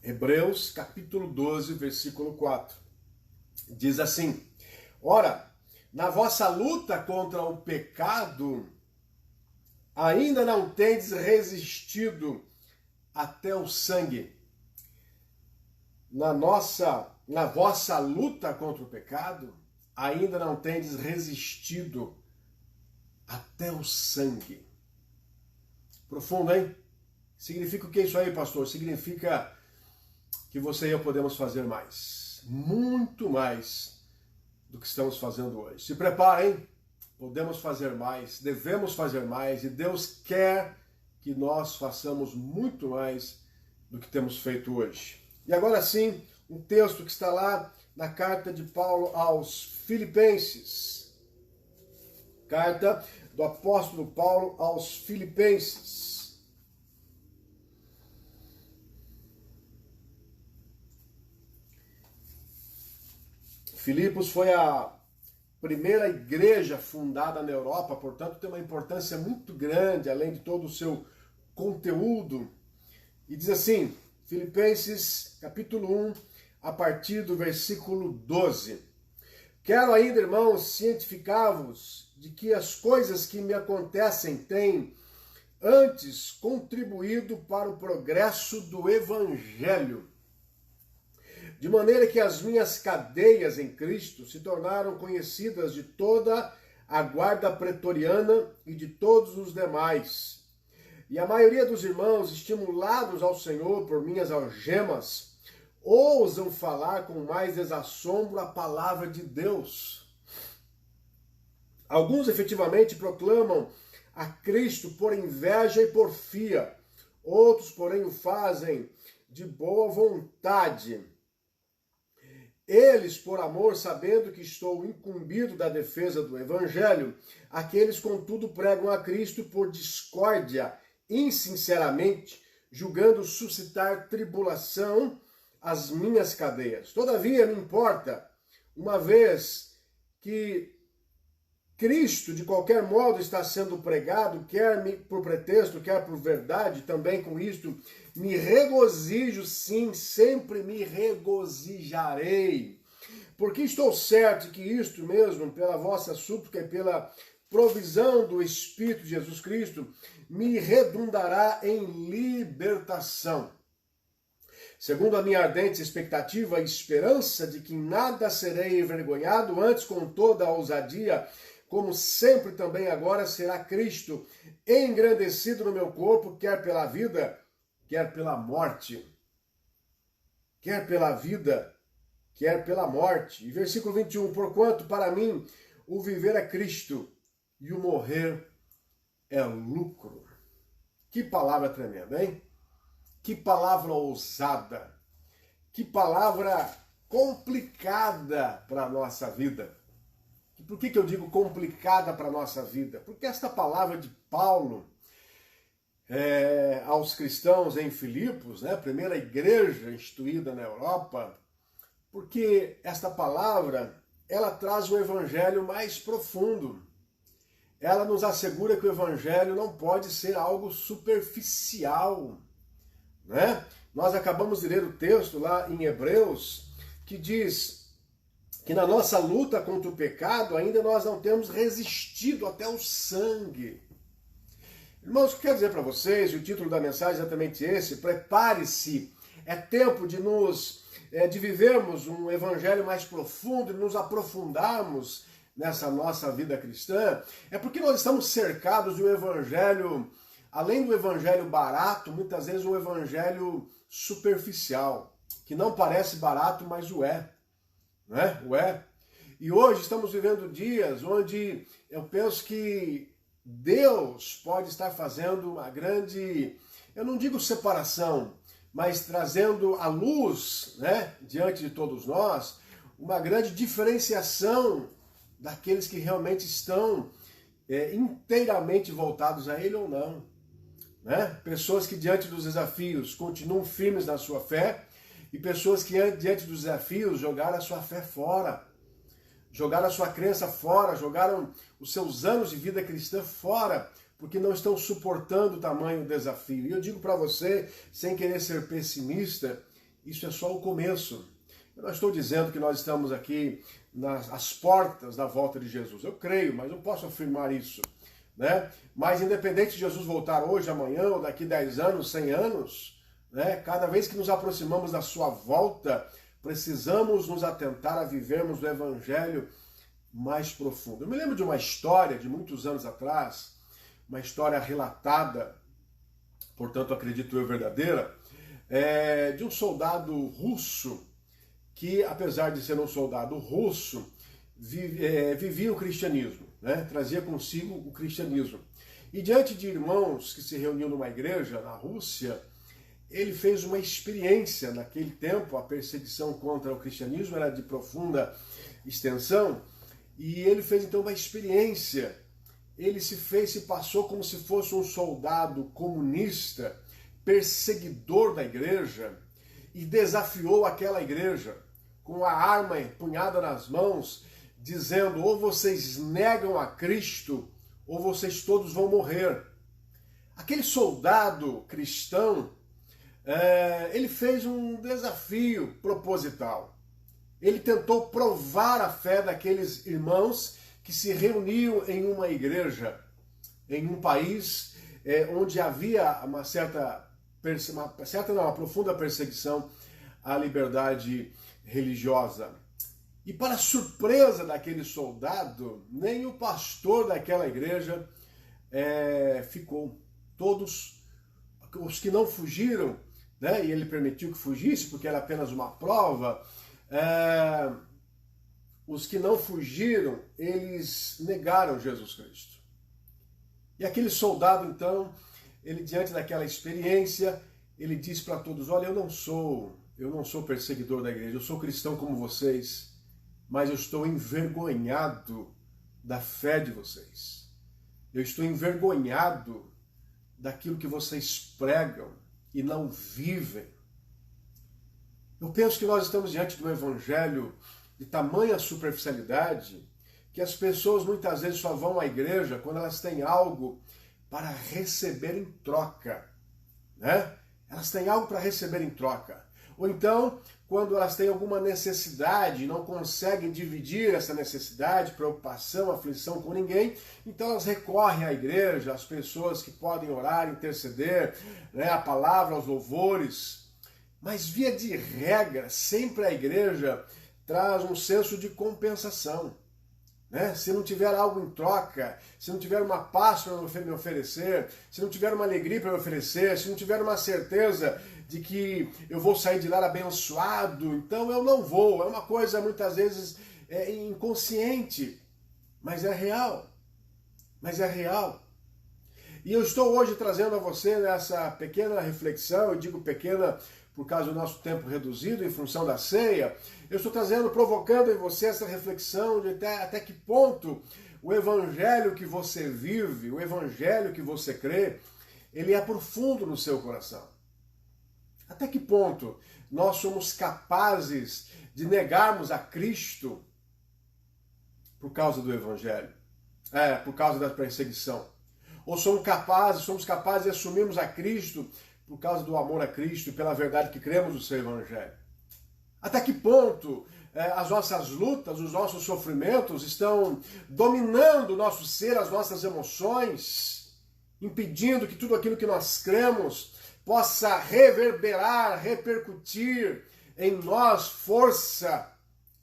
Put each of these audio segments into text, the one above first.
Hebreus capítulo 12, versículo 4. Diz assim: Ora, na vossa luta contra o pecado, ainda não tendes resistido até o sangue. Na vossa luta contra o pecado, ainda não tendes resistido até o sangue. Profundo, hein? Significa o que é isso aí, pastor? Significa que você e eu podemos fazer mais. Muito mais do que estamos fazendo hoje. Se preparem, podemos fazer mais, devemos fazer mais, e Deus quer que nós façamos muito mais do que temos feito hoje. E agora sim, um texto que está lá na carta de Paulo aos Filipenses. Carta do apóstolo Paulo aos Filipenses. Filipos foi a primeira igreja fundada na Europa, portanto tem uma importância muito grande, além de todo o seu conteúdo. E diz assim, Filipenses capítulo 1, a partir do versículo 12. Quero ainda, irmãos, cientificar-vos de que as coisas que me acontecem têm antes contribuído para o progresso do Evangelho, de maneira que as minhas cadeias em Cristo se tornaram conhecidas de toda a guarda pretoriana e de todos os demais. E a maioria dos irmãos, estimulados ao Senhor por minhas algemas, ousam falar com mais desassombro a palavra de Deus. Alguns efetivamente proclamam a Cristo por inveja e porfia, outros, porém, o fazem de boa vontade. Eles, por amor, sabendo que estou incumbido da defesa do Evangelho, aqueles, contudo, pregam a Cristo por discórdia, insinceramente, julgando suscitar tribulação às minhas cadeias. Todavia, me importa, uma vez que Cristo, de qualquer modo, está sendo pregado, quer por pretexto, quer por verdade, também com isto, me regozijo, sim, sempre me regozijarei, porque estou certo que isto mesmo, pela vossa súplica e pela provisão do Espírito de Jesus Cristo, me redundará em libertação. Segundo a minha ardente expectativa e esperança de que nada serei envergonhado, antes com toda a ousadia, como sempre também agora será Cristo engrandecido no meu corpo, quer pela vida, quer pela morte. Quer pela vida, quer pela morte. E versículo 21, porquanto para mim o viver é Cristo e o morrer é lucro. Que palavra tremenda, hein? Que palavra ousada. Que palavra complicada para a nossa vida. Por que eu digo complicada para a nossa vida? Porque esta palavra de Paulo aos cristãos em Filipos, né, a primeira igreja instituída na Europa, porque esta palavra, ela traz o evangelho mais profundo. Ela nos assegura que o evangelho não pode ser algo superficial, né? Nós acabamos de ler o texto lá em Hebreus, que diz que na nossa luta contra o pecado ainda nós não temos resistido até o sangue. Irmãos, o que eu quero dizer para vocês, e o título da mensagem é exatamente esse, prepare-se, é tempo de vivermos um evangelho mais profundo, e nos aprofundarmos nessa nossa vida cristã, é porque nós estamos cercados de um evangelho, além do evangelho barato, muitas vezes um evangelho superficial, que não parece barato, mas o é. Não é? O é. E hoje estamos vivendo dias onde eu penso que Deus pode estar fazendo uma grande, eu não digo separação, mas trazendo à luz, né, diante de todos nós, uma grande diferenciação daqueles que realmente estão inteiramente voltados a Ele ou não. Né? Pessoas que diante dos desafios continuam firmes na sua fé, e pessoas que diante dos desafios jogaram a sua fé fora, jogaram a sua crença fora, jogaram os seus anos de vida cristã fora, porque não estão suportando o tamanho do desafio. E eu digo para você, sem querer ser pessimista, isso é só o começo. Eu não estou dizendo que nós estamos aqui às portas da volta de Jesus. Eu creio, mas não posso afirmar isso, né? Mas independente de Jesus voltar hoje, amanhã, ou daqui 10 anos, 100 anos, né? Cada vez que nos aproximamos da sua volta, precisamos nos atentar a vivermos o evangelho mais profundo. Eu me lembro de uma história de muitos anos atrás, uma história relatada, portanto acredito eu verdadeira, de um soldado russo que, apesar de ser um soldado russo, vivia o cristianismo, né? Trazia consigo o cristianismo. E diante de irmãos que se reuniam numa igreja na Rússia, ele fez uma experiência. Naquele tempo, a perseguição contra o cristianismo era de profunda extensão, e ele fez então uma experiência. Ele se passou como se fosse um soldado comunista, perseguidor da igreja, e desafiou aquela igreja com a arma empunhada nas mãos, dizendo: ou vocês negam a Cristo, ou vocês todos vão morrer. Aquele soldado cristão, ele fez um desafio proposital. Ele tentou provar a fé daqueles irmãos que se reuniam em uma igreja, em um país onde havia uma profunda perseguição à liberdade religiosa. E para surpresa daquele soldado, nem o pastor daquela igreja ficou. Todos os que não fugiram, né, e ele permitiu que fugisse, porque era apenas uma prova, os que não fugiram, eles negaram Jesus Cristo. E aquele soldado, então, ele diante daquela experiência, ele diz para todos: olha, eu não sou perseguidor da igreja, eu sou cristão como vocês, mas eu estou envergonhado da fé de vocês. Eu estou envergonhado daquilo que vocês pregam e não vivem. Eu penso que nós estamos diante de um evangelho de tamanha superficialidade que as pessoas muitas vezes só vão à igreja quando elas têm algo para receber em troca, né? Elas têm algo para receber em troca. Ou então, quando elas têm alguma necessidade e não conseguem dividir essa necessidade, preocupação, aflição com ninguém, então elas recorrem à igreja, às pessoas que podem orar, interceder, né, a palavra, os louvores. Mas, via de regra, sempre a igreja traz um senso de compensação, né? Se não tiver algo em troca, se não tiver uma paz para me oferecer, se não tiver uma alegria para me oferecer, se não tiver uma certeza de que eu vou sair de lá abençoado, então eu não vou. É uma coisa muitas vezes inconsciente, mas é real. Mas é real. E eu estou hoje trazendo a você nessa pequena reflexão, eu digo pequena por causa do nosso tempo reduzido, em função da ceia, eu estou provocando em você essa reflexão de até que ponto o evangelho que você vive, o evangelho que você crê, ele é profundo no seu coração. Até que ponto nós somos capazes de negarmos a Cristo por causa do evangelho, por causa da perseguição? Ou somos capazes de assumirmos a Cristo por causa do amor a Cristo e pela verdade que cremos no seu evangelho? Até que ponto as nossas lutas, os nossos sofrimentos estão dominando o nosso ser, as nossas emoções, impedindo que tudo aquilo que nós cremos possa reverberar, repercutir em nós força?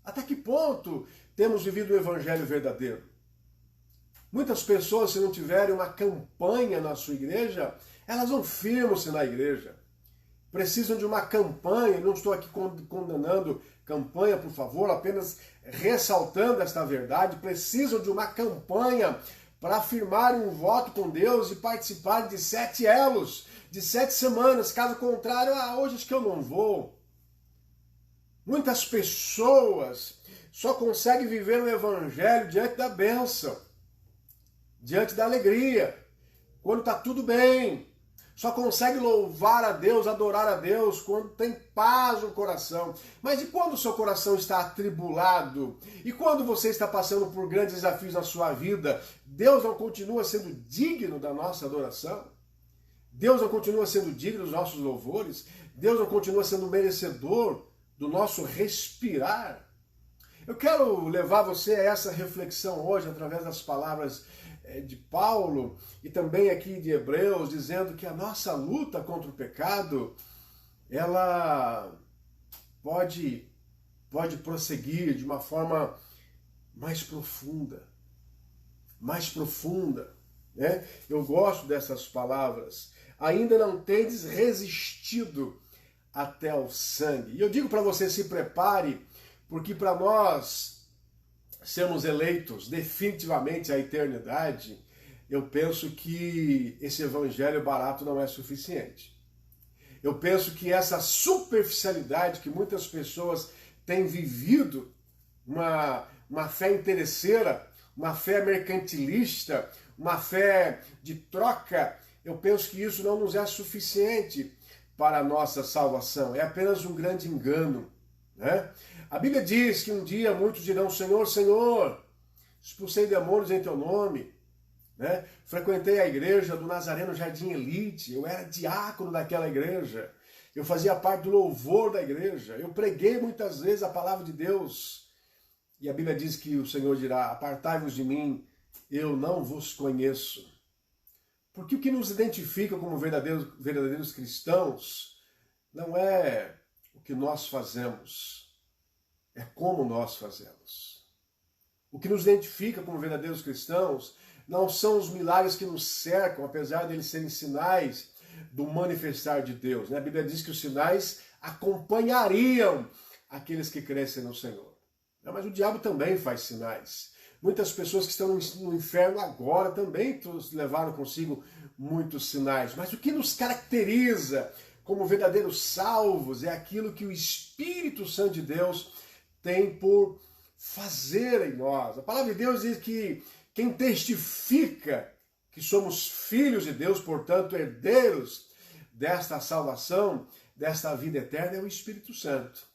Até que ponto temos vivido o evangelho verdadeiro? Muitas pessoas, se não tiverem uma campanha na sua igreja, elas não firmam-se na igreja. Precisam de uma campanha. Não estou aqui condenando campanha, por favor, apenas ressaltando esta verdade. Precisam de uma campanha para afirmar um voto com Deus e participar de 7 elos, de 7 semanas. Caso contrário, hoje acho que eu não vou. Muitas pessoas só conseguem viver o evangelho diante da bênção, diante da alegria, quando está tudo bem. Só consegue louvar a Deus, adorar a Deus quando tem paz no coração. Mas e quando o seu coração está atribulado? E quando você está passando por grandes desafios na sua vida? Deus não continua sendo digno da nossa adoração? Deus não continua sendo digno dos nossos louvores? Deus não continua sendo merecedor do nosso respirar? Eu quero levar você a essa reflexão hoje através das palavras de Paulo e também aqui de Hebreus, dizendo que a nossa luta contra o pecado, ela pode prosseguir de uma forma mais profunda, né? Eu gosto dessas palavras. Ainda não tendes resistido até o sangue. E eu digo para você, se prepare, porque para nós sermos eleitos definitivamente à eternidade, eu penso que esse evangelho barato não é suficiente. Eu penso que essa superficialidade que muitas pessoas têm vivido, uma fé interesseira, uma fé mercantilista, uma fé de troca, eu penso que isso não nos é suficiente para a nossa salvação. É apenas um grande engano, né? A Bíblia diz que um dia muitos dirão: Senhor, Senhor, expulsei demônios em teu nome, né? Frequentei a igreja do Nazareno Jardim Elite, eu era diácono daquela igreja, eu fazia parte do louvor da igreja, eu preguei muitas vezes a palavra de Deus. E a Bíblia diz que o Senhor dirá: apartai-vos de mim, eu não vos conheço. Porque o que nos identifica como verdadeiros cristãos não é o que nós fazemos, é como nós fazemos. O que nos identifica como verdadeiros cristãos não são os milagres que nos cercam, apesar deles serem sinais do manifestar de Deus, né? A Bíblia diz que os sinais acompanhariam aqueles que crescem no Senhor. Mas o diabo também faz sinais. Muitas pessoas que estão no inferno agora também levaram consigo muitos sinais. Mas o que nos caracteriza como verdadeiros salvos é aquilo que o Espírito Santo de Deus tem por fazer em nós. A palavra de Deus diz que quem testifica que somos filhos de Deus, portanto herdeiros desta salvação, desta vida eterna, é o Espírito Santo.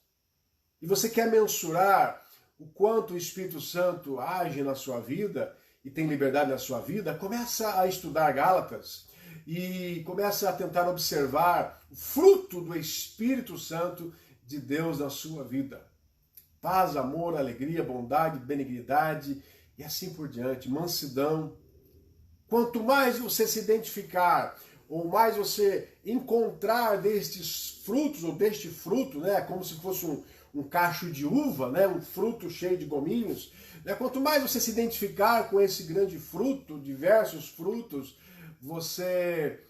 E você quer mensurar o quanto o Espírito Santo age na sua vida e tem liberdade na sua vida? Começa a estudar Gálatas e começa a tentar observar o fruto do Espírito Santo de Deus na sua vida. Paz, amor, alegria, bondade, benignidade e assim por diante, mansidão. Quanto mais você se identificar, ou mais você encontrar destes frutos, ou deste fruto, né, como se fosse um cacho de uva, né, um fruto cheio de gominhos, né, quanto mais você se identificar com esse grande fruto, diversos frutos, você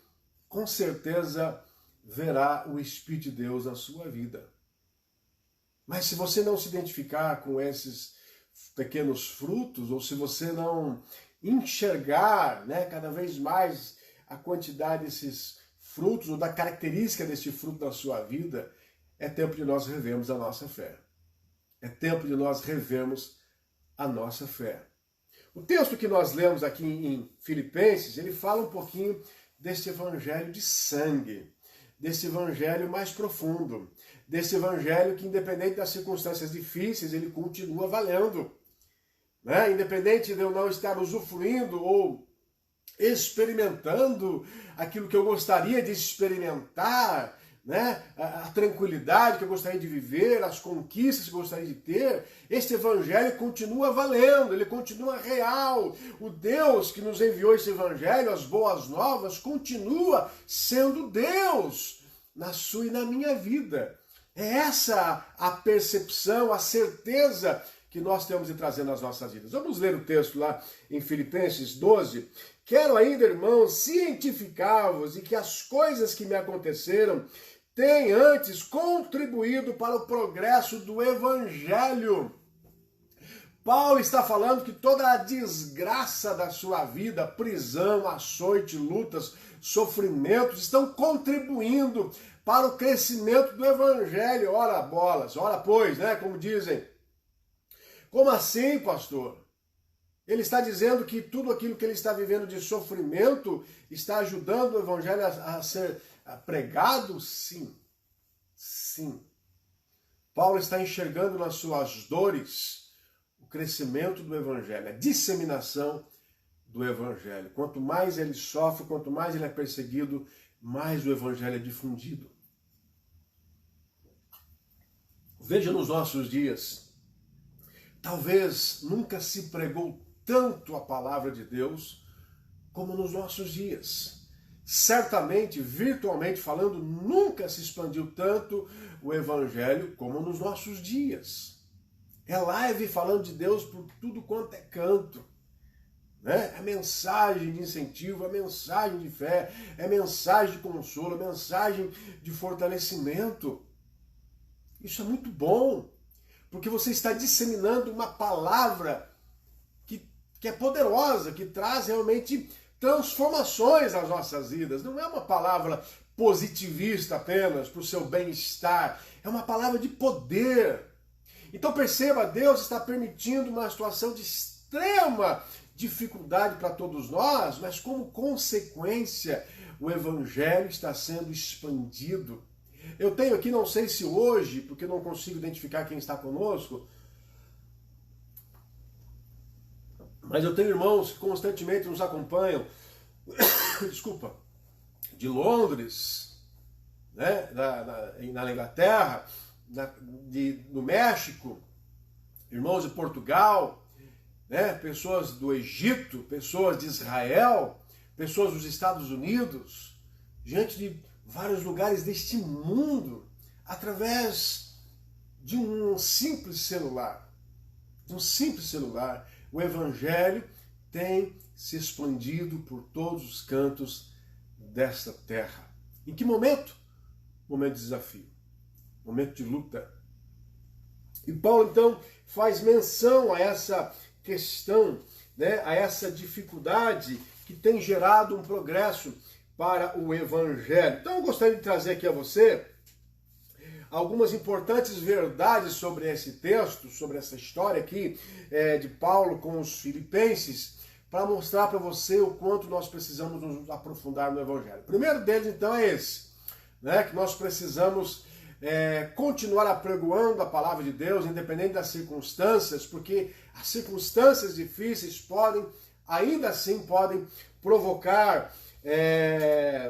com certeza verá o Espírito de Deus na sua vida. Mas se você não se identificar com esses pequenos frutos, ou se você não enxergar, né, cada vez mais a quantidade desses frutos, ou da característica deste fruto na sua vida, é tempo de nós revermos a nossa fé. É tempo de nós revermos a nossa fé. O texto que nós lemos aqui em Filipenses, ele fala um pouquinho desse evangelho de sangue, desse evangelho mais profundo, desse evangelho que, independente das circunstâncias difíceis, ele continua valendo, né? Independente de eu não estar usufruindo ou experimentando aquilo que eu gostaria de experimentar, né? A tranquilidade que eu gostaria de viver, as conquistas que eu gostaria de ter, este evangelho continua valendo, ele continua real. O Deus que nos enviou esse evangelho, as boas novas, continua sendo Deus na sua e na minha vida. É essa a percepção, a certeza que nós temos de trazer nas nossas vidas. Vamos ler o texto lá em Filipenses 12. Quero ainda, irmãos, cientificar-vos de que as coisas que me aconteceram têm antes contribuído para o progresso do Evangelho. Paulo está falando que toda a desgraça da sua vida, prisão, açoite, lutas, sofrimentos, estão contribuindo para o crescimento do Evangelho. Ora bolas, ora pois, né? Como dizem. Como assim, pastor? Ele está dizendo que tudo aquilo que ele está vivendo de sofrimento está ajudando o Evangelho a ser pregado? Sim. Sim. Paulo está enxergando nas suas dores o crescimento do Evangelho, a disseminação do Evangelho. Quanto mais ele sofre, quanto mais ele é perseguido, mais o Evangelho é difundido. Veja nos nossos dias, talvez nunca se pregou tanto a palavra de Deus como nos nossos dias. Certamente, virtualmente falando, nunca se expandiu tanto o evangelho como nos nossos dias. É live falando de Deus por tudo quanto é canto. É mensagem de incentivo, é mensagem de fé, é mensagem de consolo, é mensagem de fortalecimento. Isso é muito bom, porque você está disseminando uma palavra que é poderosa, que traz realmente transformações nas nossas vidas. Não é uma palavra positivista apenas para o seu bem-estar, é uma palavra de poder. Então perceba, Deus está permitindo uma situação de extrema dificuldade para todos nós, mas como consequência, o evangelho está sendo expandido. Eu tenho aqui, não sei se hoje, porque não consigo identificar quem está conosco, mas eu tenho irmãos que constantemente nos acompanham, desculpa, de Londres, né, na Inglaterra, no México, irmãos de Portugal, né, pessoas do Egito, pessoas de Israel, pessoas dos Estados Unidos, gente de vários lugares deste mundo, através de um simples celular. O evangelho tem se expandido por todos os cantos desta terra. Em que momento? Momento de desafio, momento de luta. E Paulo então faz menção a essa questão, né, a essa dificuldade que tem gerado um progresso para o evangelho. Então eu gostaria de trazer aqui a você algumas importantes verdades sobre esse texto, sobre essa história aqui de Paulo com os filipenses, para mostrar para você o quanto nós precisamos nos aprofundar no evangelho. O primeiro deles então é esse, né, que nós precisamos continuar apregoando a palavra de Deus, independente das circunstâncias, porque as circunstâncias difíceis ainda assim podem provocar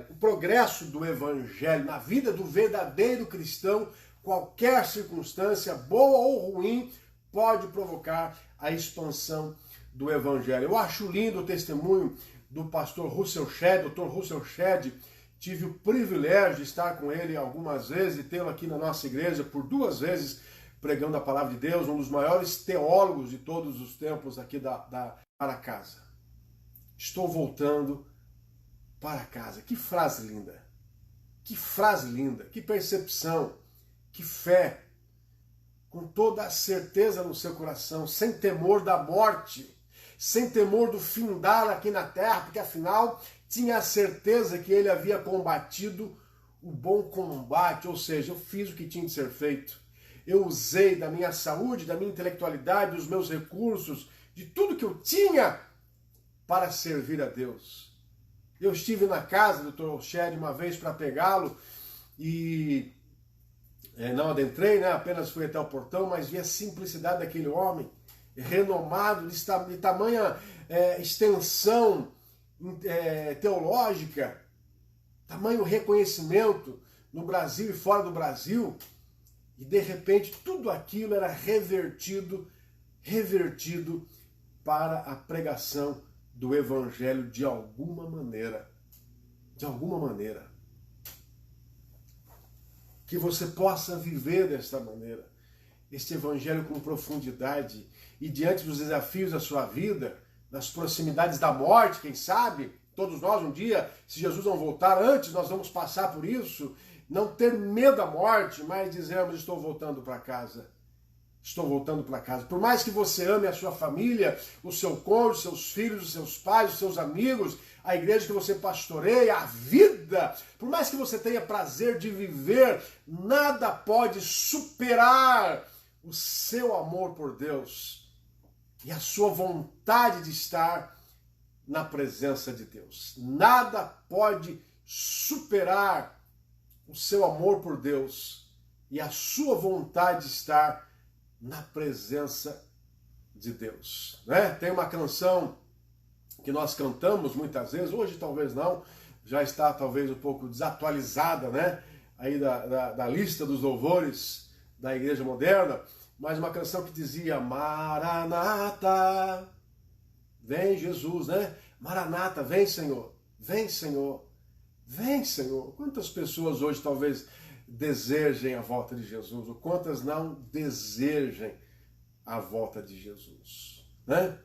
o progresso do evangelho na vida do verdadeiro cristão. Qualquer circunstância, boa ou ruim, pode provocar a expansão do evangelho. Eu acho lindo o testemunho do pastor Russell Shedd, Dr. Russell Shedd. Tive o privilégio de estar com ele algumas vezes e tê-lo aqui na nossa igreja por 2 vezes pregando a palavra de Deus, um dos maiores teólogos de todos os tempos aqui para casa. Estou voltando para casa. Que frase linda! Que frase linda! Que percepção! Que fé! Com toda a certeza no seu coração, sem temor da morte, sem temor do findar aqui na terra, porque afinal tinha a certeza que ele havia combatido o bom combate, ou seja, eu fiz o que tinha de ser feito. Eu usei da minha saúde, da minha intelectualidade, dos meus recursos, de tudo que eu tinha para servir a Deus. Eu estive na casa do Dr. Shedd uma vez para pegá-lo e não adentrei, né? Apenas fui até o portão, mas vi a simplicidade daquele homem, renomado, de tamanha extensão teológica, tamanho reconhecimento no Brasil e fora do Brasil, e de repente tudo aquilo era revertido para a pregação do evangelho de alguma maneira. De alguma maneira. Que você possa viver desta maneira, este evangelho com profundidade, e diante dos desafios da sua vida, nas proximidades da morte, quem sabe, todos nós um dia, se Jesus não voltar antes, nós vamos passar por isso, não ter medo da morte, mas dizermos: estou voltando para casa. Estou voltando para casa. Por mais que você ame a sua família, o seu cônjuge, seus filhos, os seus pais, os seus amigos, a igreja que você pastoreia, a vida, por mais que você tenha prazer de viver, nada pode superar o seu amor por Deus e a sua vontade de estar na presença de Deus. Nada pode superar o seu amor por Deus e a sua vontade de estar na presença de Deus. Né? Tem uma canção que nós cantamos muitas vezes, hoje talvez não, já está talvez um pouco desatualizada, né? Aí da lista dos louvores, da igreja moderna, mas uma canção que dizia Maranata, vem Jesus, né? Maranata, vem Senhor, vem Senhor, vem Senhor. Quantas pessoas hoje talvez desejem a volta de Jesus, ou quantas não desejem a volta de Jesus, né?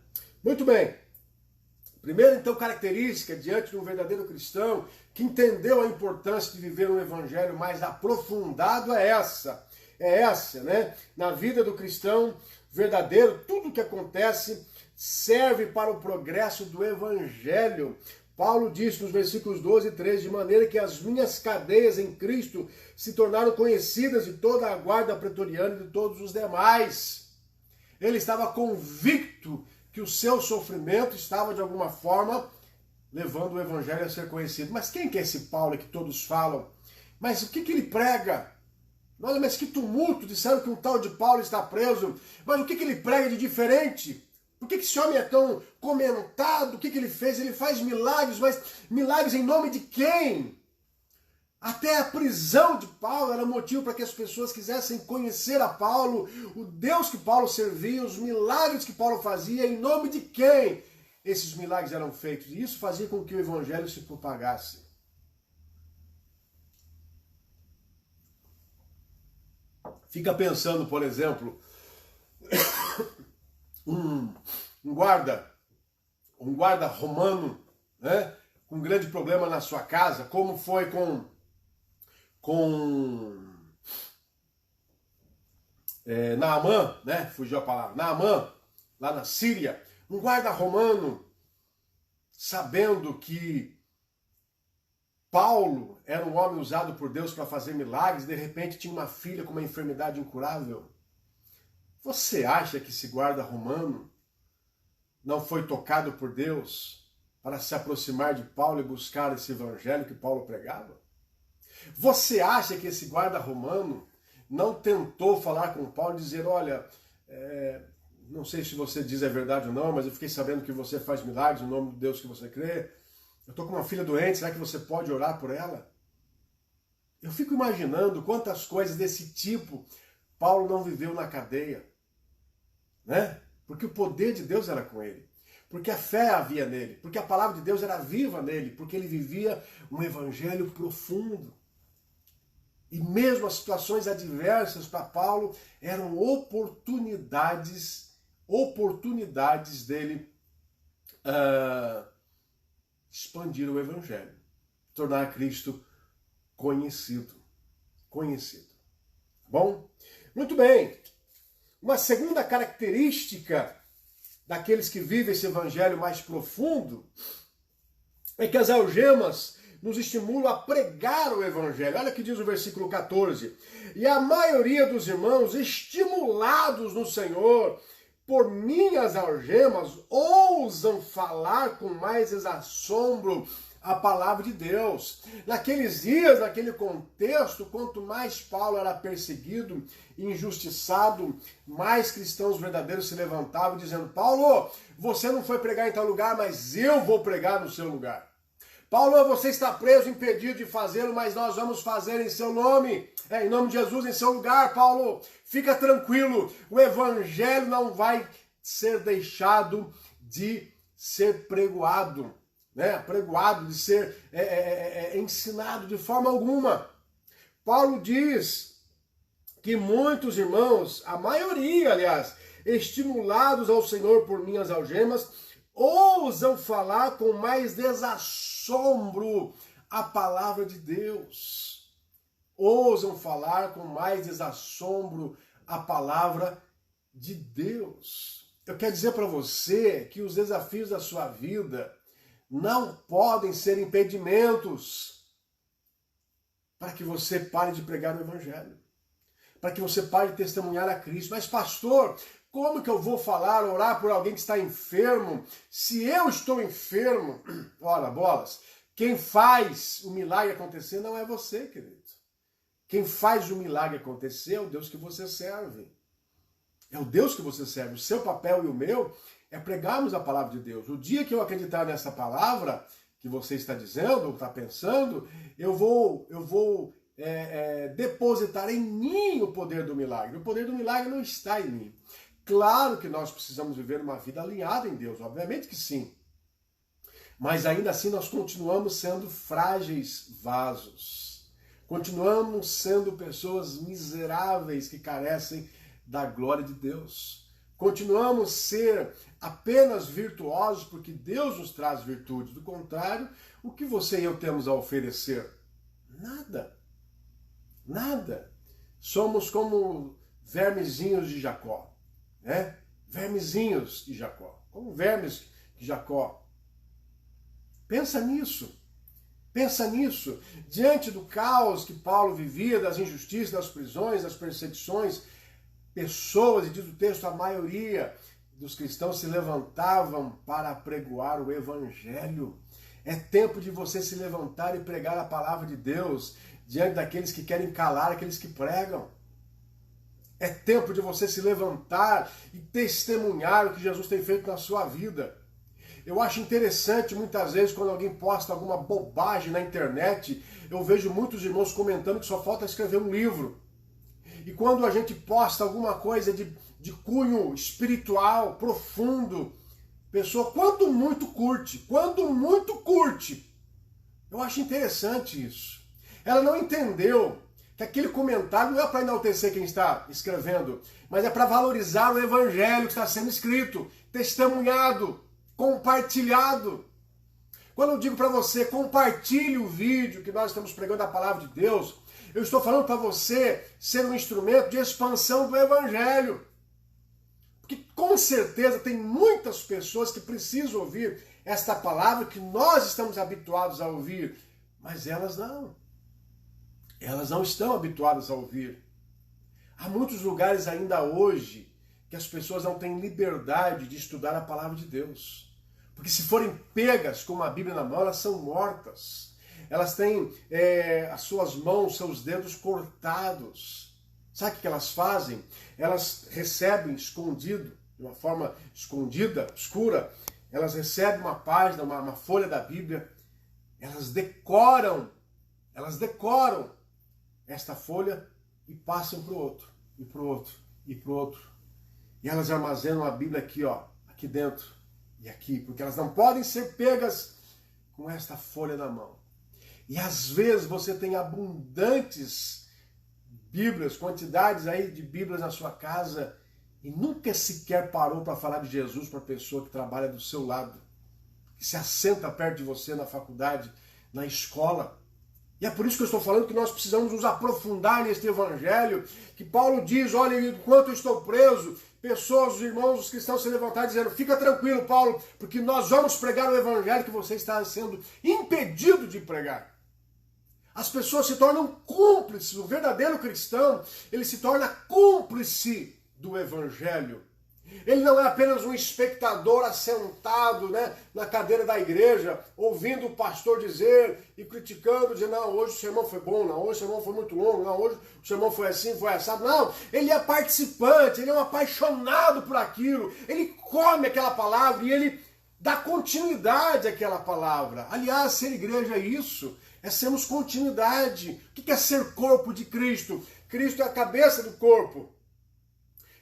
Muito bem. Primeira, então, característica diante de um verdadeiro cristão que entendeu a importância de viver um evangelho mais aprofundado é essa. É essa, né? Na vida do cristão verdadeiro, tudo que acontece serve para o progresso do evangelho. Paulo disse nos versículos 12 e 13, de maneira que as minhas cadeias em Cristo se tornaram conhecidas de toda a guarda pretoriana e de todos os demais. Ele estava convicto que o seu sofrimento estava, de alguma forma, levando o evangelho a ser conhecido. Mas quem que é esse Paulo que todos falam? Mas o que ele prega? Olha, mas que tumulto, disseram que um tal de Paulo está preso. Mas o que ele prega de diferente? Por que esse homem é tão comentado? O que ele fez? Ele faz milagres, mas milagres em nome de quem? Até a prisão de Paulo era motivo para que as pessoas quisessem conhecer a Paulo, o Deus que Paulo servia, os milagres que Paulo fazia, em nome de quem esses milagres eram feitos. E isso fazia com que o evangelho se propagasse. Fica pensando, por exemplo, um guarda romano, né, com um grande problema na sua casa, como foi com Naamã, né? Fugiu a palavra. Naamã, lá na Síria, um guarda romano, sabendo que Paulo era um homem usado por Deus para fazer milagres, de repente tinha uma filha com uma enfermidade incurável. Você acha que esse guarda romano não foi tocado por Deus para se aproximar de Paulo e buscar esse evangelho que Paulo pregava? Você acha que esse guarda romano não tentou falar com Paulo e dizer, olha, não sei se você diz a verdade ou não, mas eu fiquei sabendo que você faz milagres no nome de Deus que você crê. Eu estou com uma filha doente, será que você pode orar por ela? Eu fico imaginando quantas coisas desse tipo Paulo não viveu na cadeia, né? Porque o poder de Deus era com ele, porque a fé havia nele, porque a palavra de Deus era viva nele, porque ele vivia um evangelho profundo. E mesmo as situações adversas para Paulo eram oportunidades dele expandir o evangelho, tornar Cristo conhecido. Bom? Muito bem. Uma segunda característica daqueles que vivem esse evangelho mais profundo é que as algemas nos estimulam a pregar o evangelho. Olha o que diz o versículo 14. E a maioria dos irmãos, estimulados no Senhor por minhas algemas, ousam falar com mais assombro a palavra de Deus. Naqueles dias, naquele contexto, quanto mais Paulo era perseguido, injustiçado, mais cristãos verdadeiros se levantavam dizendo, Paulo, você não foi pregar em tal lugar, mas eu vou pregar no seu lugar. Paulo, você está preso, impedido de fazê-lo, mas nós vamos fazer em seu nome. Em nome de Jesus, em seu lugar, Paulo. Fica tranquilo, o evangelho não vai ser deixado de ser pregoado, né? Pregoado, de ser ensinado de forma alguma. Paulo diz que muitos irmãos, a maioria, aliás, estimulados ao Senhor por minhas algemas, ousam falar com mais desassombro a palavra de Deus. Ousam falar com mais desassombro a palavra de Deus. Eu quero dizer para você que os desafios da sua vida não podem ser impedimentos para que você pare de pregar o evangelho, para que você pare de testemunhar a Cristo. Mas pastor, como que eu vou falar, orar por alguém que está enfermo, se eu estou enfermo? Ora, bolas, quem faz o milagre acontecer não é você, querido. Quem faz o milagre acontecer é o Deus que você serve. É o Deus que você serve. O seu papel e o meu é pregarmos a palavra de Deus. O dia que eu acreditar nessa palavra que você está dizendo ou está pensando, eu vou depositar em mim o poder do milagre. O poder do milagre não está em mim. Claro que nós precisamos viver uma vida alinhada em Deus, obviamente que sim. Mas ainda assim nós continuamos sendo frágeis vasos. Continuamos sendo pessoas miseráveis que carecem da glória de Deus. Continuamos a ser apenas virtuosos porque Deus nos traz virtudes. Do contrário, o que você e eu temos a oferecer? Nada. Nada. Somos como vermezinhos de Jacó, né? Vermezinhos de Jacó. Como vermes de Jacó. Pensa nisso. Pensa nisso. Diante do caos que Paulo vivia, das injustiças, das prisões, das perseguições, pessoas, e diz o texto, a maioria dos cristãos se levantavam para pregoar o evangelho. É tempo de você se levantar e pregar a palavra de Deus diante daqueles que querem calar aqueles que pregam. É tempo de você se levantar e testemunhar o que Jesus tem feito na sua vida. Eu acho interessante, muitas vezes, quando alguém posta alguma bobagem na internet, eu vejo muitos irmãos comentando que só falta escrever um livro. E quando a gente posta alguma coisa de cunho espiritual, profundo, pessoa, quando muito curte, eu acho interessante isso. Ela não entendeu que aquele comentário não é para enaltecer quem está escrevendo, mas é para valorizar o evangelho que está sendo escrito, testemunhado, compartilhado. Quando eu digo para você, compartilhe o vídeo que nós estamos pregando a palavra de Deus, eu estou falando para você ser um instrumento de expansão do evangelho. Porque com certeza tem muitas pessoas que precisam ouvir esta palavra que nós estamos habituados a ouvir, mas elas não. Elas não estão habituadas a ouvir. Há muitos lugares ainda hoje que as pessoas não têm liberdade de estudar a palavra de Deus. Porque se forem pegas com uma Bíblia na mão, elas são mortas. Elas têm as suas mãos, seus dedos cortados. Sabe o que elas fazem? Elas recebem escondido, de uma forma escondida, escura, elas recebem uma página, uma folha da Bíblia, elas decoram esta folha e passam para o outro, e para o outro, e para o outro. E elas armazenam a Bíblia aqui, ó, aqui dentro e aqui, porque elas não podem ser pegas com esta folha na mão. E às vezes você tem abundantes Bíblias, quantidades aí de Bíblias na sua casa e nunca sequer parou para falar de Jesus para a pessoa que trabalha do seu lado, que se assenta perto de você na faculdade, na escola. E é por isso que eu estou falando que nós precisamos nos aprofundar neste evangelho, que Paulo diz, olha, enquanto eu estou preso, pessoas, os irmãos, os cristãos se levantaram dizendo, fica tranquilo, Paulo, porque nós vamos pregar o evangelho que você está sendo impedido de pregar. As pessoas se tornam cúmplices, o verdadeiro cristão, ele se torna cúmplice do evangelho. Ele não é apenas um espectador assentado, né, na cadeira da igreja, ouvindo o pastor dizer e criticando, dizendo, não, hoje o sermão foi bom, não, hoje o sermão foi muito longo, não, hoje o sermão foi assim, foi assado. Não, ele é participante, ele é um apaixonado por aquilo, ele come aquela palavra e ele dá continuidade àquela palavra. Aliás, ser igreja é isso, é sermos continuidade. O que é ser corpo de Cristo? Cristo é a cabeça do corpo.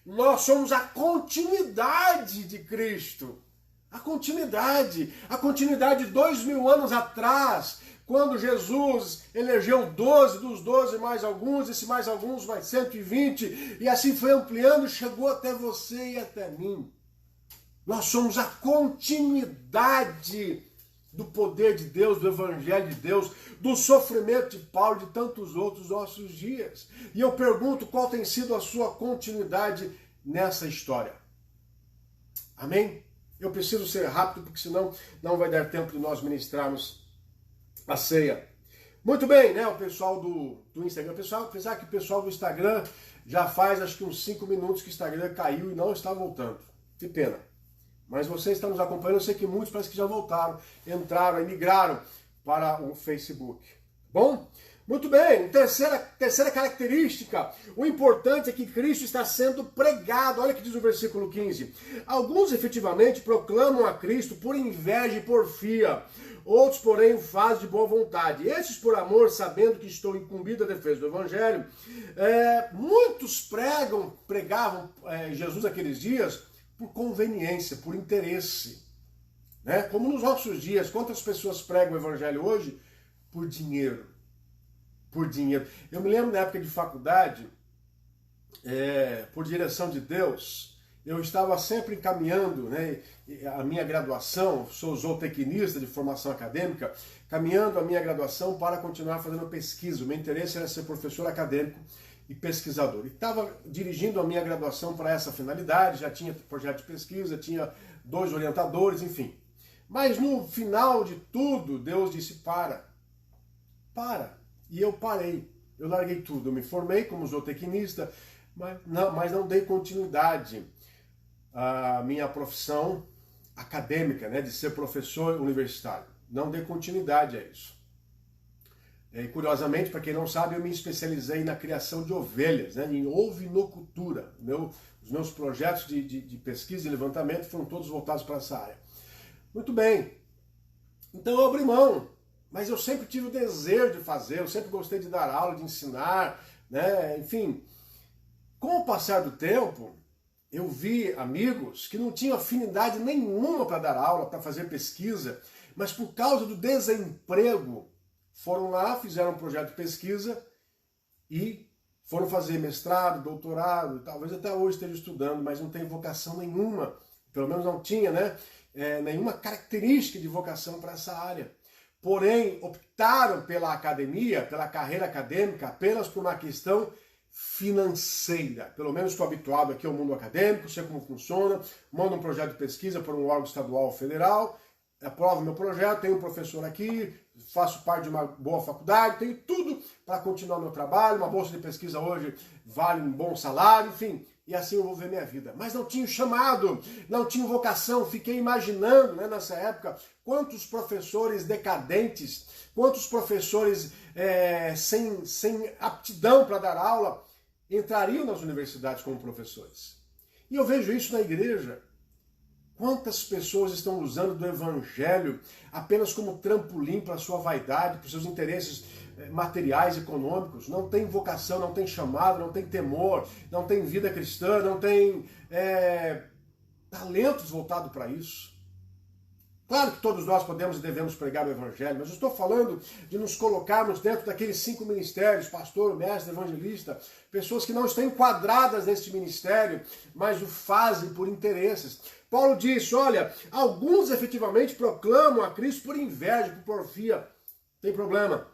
Nós somos a continuidade de Cristo. A continuidade. A continuidade de 2000 anos atrás, quando Jesus elegeu 12, dos 12 mais alguns, esse mais alguns mais 120, e assim foi ampliando e chegou até você e até mim. Nós somos a continuidade do poder de Deus, do evangelho de Deus, do sofrimento de Paulo e de tantos outros nossos dias. E eu pergunto qual tem sido a sua continuidade nessa história. Amém? Eu preciso ser rápido, porque senão não vai dar tempo de nós ministrarmos a ceia. Muito bem, né? O pessoal do Instagram. Apesar que o pessoal do Instagram já faz acho que uns 5 minutos que o Instagram caiu e não está voltando. Que pena. Mas vocês estão nos acompanhando, eu sei que muitos parece que já voltaram, entraram e migraram para o Facebook. Bom, Muito bem, terceira característica. O importante é que Cristo está sendo pregado. Olha o que diz o versículo 15. Alguns efetivamente proclamam a Cristo por inveja e porfia. Outros, porém, o fazem de boa vontade. Estes por amor, sabendo que estou incumbido da defesa do Evangelho. Muitos pregavam Jesus naqueles dias por conveniência, por interesse. Né? Como nos nossos dias, quantas pessoas pregam o Evangelho hoje? Por dinheiro. Por dinheiro. Eu me lembro na época de faculdade, por direção de Deus, eu estava sempre encaminhando, né, a minha graduação, sou zootecnista de formação acadêmica, caminhando a minha graduação para continuar fazendo pesquisa. O meu interesse era ser professor acadêmico e pesquisador. E estava dirigindo a minha graduação para essa finalidade, já tinha projeto de pesquisa, tinha 2 orientadores, enfim. Mas no final de tudo, Deus disse, para. E eu parei, eu larguei tudo. Eu me formei como zootecnista, mas não dei continuidade à minha profissão acadêmica, né, de ser professor universitário. Não dei continuidade a isso. E curiosamente, para quem não sabe, eu me especializei na criação de ovelhas, né, em ovinocultura. Os meus projetos de pesquisa e levantamento foram todos voltados para essa área. Muito bem, então eu abri mão. Mas eu sempre tive o desejo de fazer, eu sempre gostei de dar aula, de ensinar, né? Enfim. Com o passar do tempo, eu vi amigos que não tinham afinidade nenhuma para dar aula, para fazer pesquisa, mas por causa do desemprego, foram lá, fizeram um projeto de pesquisa e foram fazer mestrado, doutorado, talvez até hoje esteja estudando, mas não tem vocação nenhuma, pelo menos não tinha, né? Nenhuma característica de vocação para essa área. Porém, optaram pela academia, pela carreira acadêmica, apenas por uma questão financeira. Pelo menos estou habituado aqui ao mundo acadêmico, sei como funciona, mando um projeto de pesquisa para um órgão estadual ou federal, aprovo meu projeto, tenho um professor aqui, faço parte de uma boa faculdade, tenho tudo para continuar meu trabalho, uma bolsa de pesquisa hoje vale um bom salário, enfim, e assim eu vou ver minha vida. Mas não tinha chamado, não tinha vocação, fiquei imaginando, né, nessa época, quantos professores decadentes, quantos professores sem aptidão para dar aula entrariam nas universidades como professores. E eu vejo isso na igreja. Quantas pessoas estão usando do Evangelho apenas como trampolim para a sua vaidade, para os seus interesses materiais, econômicos, não tem vocação, não tem chamado, não tem temor, não tem vida cristã, não tem talentos voltados para isso. Claro que todos nós podemos e devemos pregar o Evangelho, mas eu estou falando de nos colocarmos dentro daqueles 5 ministérios, pastor, mestre, evangelista, pessoas que não estão enquadradas neste ministério, mas o fazem por interesses. Paulo diz, olha, alguns efetivamente proclamam a Cristo por inveja, por porfia, tem problema.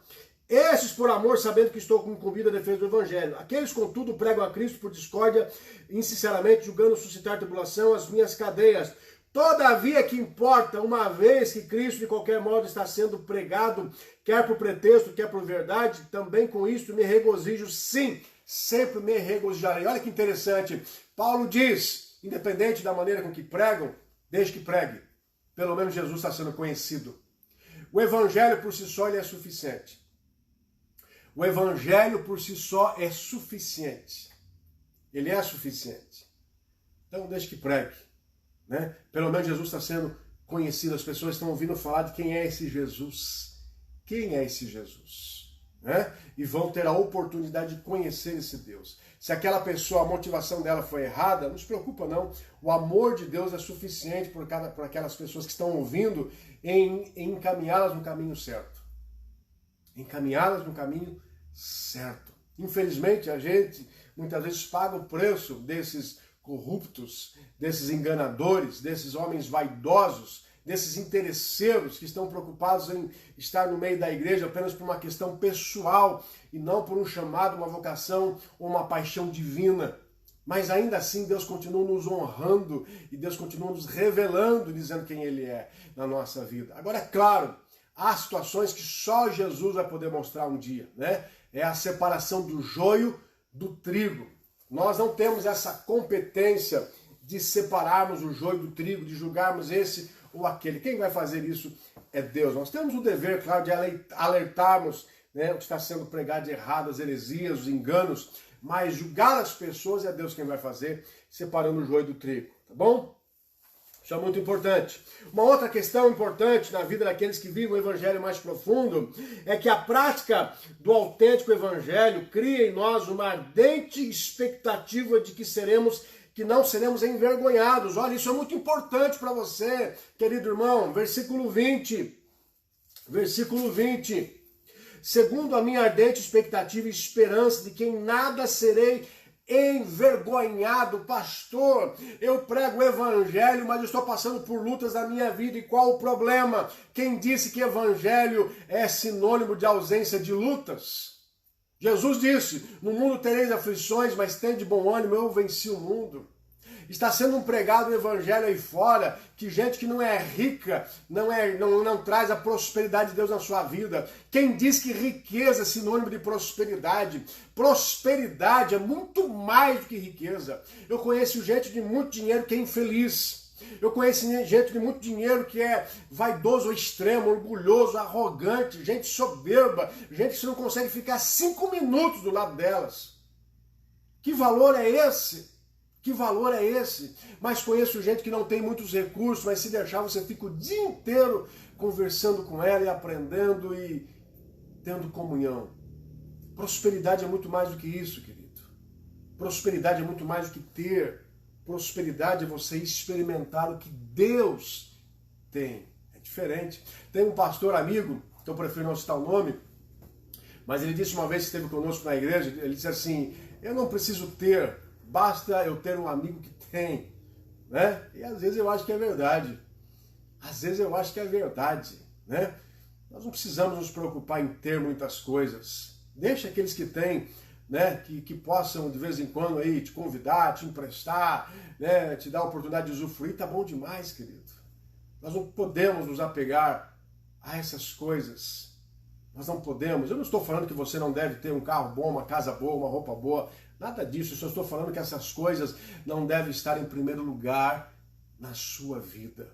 Esses por amor, sabendo que estou incumbido da defesa do Evangelho. Aqueles, contudo, pregam a Cristo por discórdia, insinceramente, julgando suscitar tribulação às minhas cadeias. Todavia que importa, uma vez que Cristo de qualquer modo está sendo pregado, quer por pretexto, quer por verdade, também com isto me regozijo, sim, sempre me regozijarei. Olha que interessante, Paulo diz, independente da maneira com que pregam, desde que pregue, pelo menos Jesus está sendo conhecido. O Evangelho por si só ele é suficiente. O Evangelho por si só é suficiente. Ele é suficiente. Então deixe que pregue. Né? Pelo menos Jesus está sendo conhecido, as pessoas estão ouvindo falar de quem é esse Jesus. Quem é esse Jesus? Né? E vão ter a oportunidade de conhecer esse Deus. Se aquela pessoa, a motivação dela foi errada, não se preocupa não. O amor de Deus é suficiente por aquelas pessoas que estão ouvindo em encaminhá-las no caminho certo. Encaminhá-las no caminho certo. Infelizmente, a gente muitas vezes paga o preço desses corruptos, desses enganadores, desses homens vaidosos, desses interesseiros que estão preocupados em estar no meio da igreja apenas por uma questão pessoal e não por um chamado, uma vocação ou uma paixão divina. Mas ainda assim Deus continua nos honrando e Deus continua nos revelando, dizendo quem Ele é na nossa vida. Agora, é claro, há situações que só Jesus vai poder mostrar um dia, né? É a separação do joio do trigo. Nós não temos essa competência de separarmos o joio do trigo, de julgarmos esse ou aquele. Quem vai fazer isso é Deus. Nós temos o dever, claro, de alertarmos né, o que está sendo pregado de errado, as heresias, os enganos, mas julgar as pessoas é Deus quem vai fazer, separando o joio do trigo, tá bom? Isso é muito importante. Uma outra questão importante na vida daqueles que vivem o evangelho mais profundo é que a prática do autêntico evangelho cria em nós uma ardente expectativa de que não seremos envergonhados. Olha, isso é muito importante para você, querido irmão. Versículo 20. Versículo 20. Segundo a minha ardente expectativa e esperança de que em nada serei envergonhado. Pastor, eu prego o evangelho, mas eu estou passando por lutas na minha vida. E qual o problema? Quem disse que evangelho é sinônimo de ausência de lutas? Jesus disse, no mundo tereis aflições, mas tende bom ânimo, eu venci o mundo. Está sendo pregado o evangelho aí fora, que gente que não é rica, não traz a prosperidade de Deus na sua vida. Quem diz que riqueza é sinônimo de prosperidade? Prosperidade é muito mais do que riqueza. Eu conheço gente de muito dinheiro que é infeliz. Eu conheço gente de muito dinheiro que é vaidoso ao extremo, orgulhoso, arrogante, gente soberba, gente que não consegue ficar 5 minutos do lado delas. Que valor é esse? Que valor é esse? Mas conheço gente que não tem muitos recursos, mas se deixar você fica o dia inteiro conversando com ela e aprendendo e tendo comunhão. Prosperidade é muito mais do que isso, querido. Prosperidade é muito mais do que ter. Prosperidade é você experimentar o que Deus tem. É diferente. Tem um pastor amigo, que eu prefiro não citar o nome, mas ele disse uma vez que esteve conosco na igreja, ele disse assim, eu não preciso ter, basta eu ter um amigo que tem, né? E às vezes eu acho que é verdade. Às vezes eu acho que é verdade, né? Nós não precisamos nos preocupar em ter muitas coisas. Deixa aqueles que têm, né? Que possam de vez em quando aí te convidar, te emprestar, né? Te dar a oportunidade de usufruir, tá bom demais, querido. Nós não podemos nos apegar a essas coisas. Nós não podemos. Eu não estou falando que você não deve ter um carro bom, uma casa boa, uma roupa boa. Nada disso. Eu só estou falando que essas coisas não devem estar em primeiro lugar na sua vida.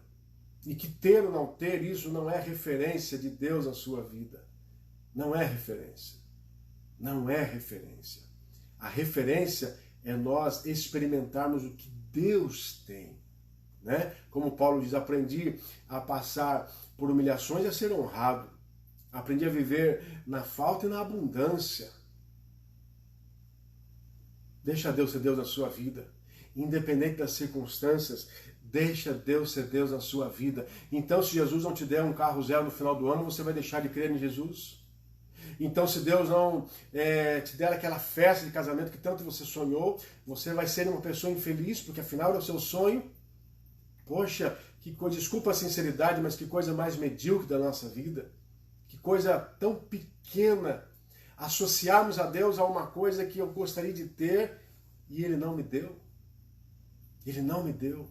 E que ter ou não ter, isso não é referência de Deus na sua vida. Não é referência. Não é referência. A referência é nós experimentarmos o que Deus tem. Né? Como Paulo diz, aprendi a passar por humilhações e a ser honrado. Aprendi a viver na falta e na abundância. Deixa Deus ser Deus na sua vida. Independente das circunstâncias, deixa Deus ser Deus na sua vida. Então, se Jesus não te der um carro zero no final do ano, você vai deixar de crer em Jesus? Então, se Deus não te der aquela festa de casamento que tanto você sonhou, você vai ser uma pessoa infeliz, porque afinal é o seu sonho? Poxa, que coisa, desculpa a sinceridade, mas que coisa mais medíocre da nossa vida. Que coisa tão pequena. Associarmos a Deus a uma coisa que eu gostaria de ter e Ele não me deu. Ele não me deu.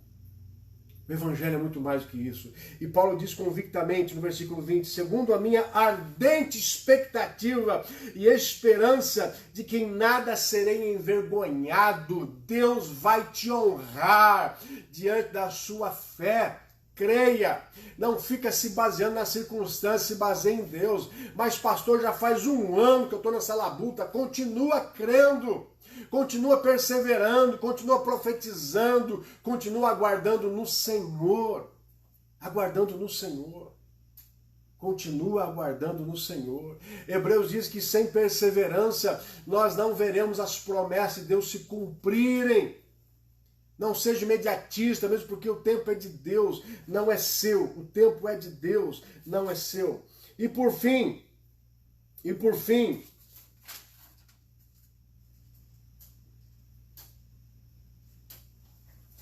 O Evangelho é muito mais do que isso. E Paulo diz convictamente no versículo 20, segundo a minha ardente expectativa e esperança de que em nada serei envergonhado, Deus vai te honrar diante da sua fé. Creia, não fica se baseando nas circunstâncias, se baseia em Deus. Mas pastor, já faz 1 ano que eu estou nessa labuta, continua crendo. Continua perseverando, continua profetizando, continua aguardando no Senhor. Aguardando no Senhor. Continua aguardando no Senhor. Hebreus diz que sem perseverança nós não veremos as promessas de Deus se cumprirem. Não seja imediatista, mesmo porque o tempo é de Deus, não é seu. O tempo é de Deus, não é seu. E por fim,